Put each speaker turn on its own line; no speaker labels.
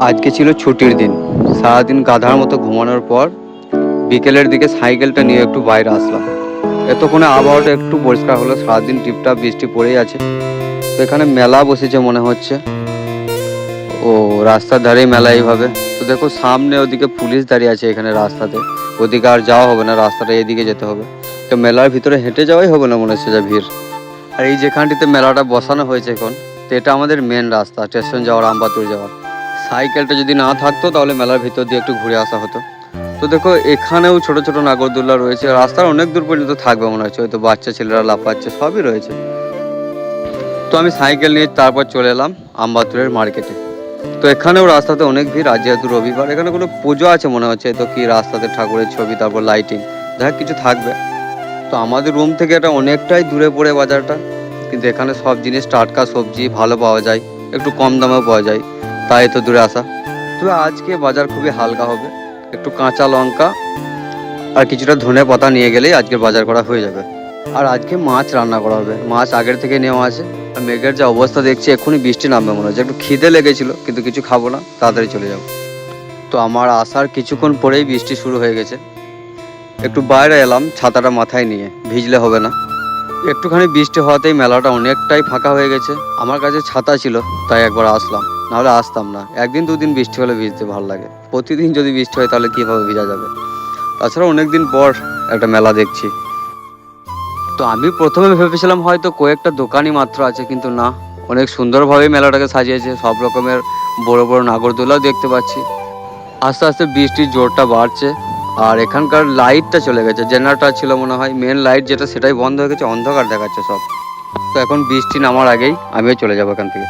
আজকে ছিল ছুটির দিন। সারাদিন গাধার মতো ঘুমানোর পর বিকেলের দিকে সাইকেলটা নিয়ে একটু বাইরে আসলাম। এতক্ষণে আবহাওয়াটা একটু পরিষ্কার হলো, সারাদিন টিপটাপ বৃষ্টি পড়েই আছে। তো এখানে মেলা বসেছে মনে হচ্ছে। ও, রাস্তার ধারেই মেলা এইভাবে। তো দেখো সামনে ওদিকে পুলিশ দাঁড়িয়ে আছে এখানে রাস্তাতে। ওদিকে আর যাওয়া হবে না, রাস্তাটা এদিকে যেতে হবে। তো মেলার ভিতরে হেঁটে যাওয়াই হবে না মনে হচ্ছে, যা ভিড়। আর এই যেখানটিতে মেলাটা বসানো হয়েছে এখন, তো এটা আমাদের মেন রাস্তা, স্টেশন যাওয়ার, আমবাতুর যাওয়ার। সাইকেলটা যদি না থাকতো তাহলে মেলার ভিতর দিয়ে একটু ঘুরে আসা হতো। তো দেখো এখানেও ছোট ছোট নাগরদোল্লা রয়েছে, রাস্তার অনেক দূর পর্যন্ত থাকবে মনে হচ্ছে, হয়তো বাচ্চা ছেলেরা লাফাচ্ছে, সবই রয়েছে। তো আমি সাইকেল নিয়ে তারপর চলে এলাম আমবাতুরের মার্কেটে। তো এখানেও রাস্তাতে অনেক ভিড়, আজ যেহেতু রবিবার, এখানে কোনো পুজো আছে মনে হচ্ছে। তো কি রাস্তাতে ঠাকুরের ছবি, তারপর লাইটিং, যাই কিছু থাকবে। তো আমাদের রুম থেকে এটা অনেকটাই দূরে পড়ে বাজারটা, কিন্তু এখানে সব জিনিস টাটকা সবজি ভালো পাওয়া যায়, একটু কম দামেও পাওয়া যায়, তাই তো দূরে আসা। তবে আজকে বাজার খুবই হালকা হবে, একটু কাঁচা লঙ্কা আর কিছুটা ধনে পাতা নিয়ে গেলেই আজকে বাজার করা হয়ে যাবে। আর আজকে মাছ রান্না করা হবে, মাছ আগের থেকে নেওয়া আছে। আর মেঘের যে অবস্থা দেখছি, এক্ষুনি বৃষ্টি নামবে মনে হচ্ছে। একটু খিদে লেগেছিল, কিন্তু কিছু খাবো না, তাড়াতাড়ি চলে যাবো। তো আমার আসার কিছুক্ষণ পরেই বৃষ্টি শুরু হয়ে গেছে। একটু বাইরে এলাম ছাতাটা মাথায় নিয়ে, ভিজলে হবে না। একটুখানি বৃষ্টি হওয়াতেই মেলাটা অনেকটাই ফাঁকা হয়ে গেছে। আমার কাছে ছাতা ছিল, তাই একবার আসলাম, নাহলে আসতাম না। একদিন দুদিন বৃষ্টি হলে ভিজতে ভালো লাগে, প্রতিদিন যদি বৃষ্টি হয় তাহলে কীভাবে ভিজা যাবে। তাছাড়া অনেকদিন পর একটা মেলা দেখছি। তো আমি প্রথমে ভেবেছিলাম হয়তো কয়েকটা দোকানই মাত্র আছে, কিন্তু না, অনেক সুন্দরভাবে মেলাটাকে সাজিয়েছে। সব রকমের বড় বড় নাগরদোলাও দেখতে পাচ্ছি। আস্তে আস্তে বৃষ্টির জোরটা বাড়ছে। আর এখানকার লাইটটা চলে গেছে, জেনারেটর ছিল মনে হয়, মেন লাইট যেটা সেটাই বন্ধ হয়ে গেছে, অন্ধকার দেখাচ্ছে সব। তো এখন বৃষ্টি নামার আগেই আমিও চলে যাবো এখান থেকে।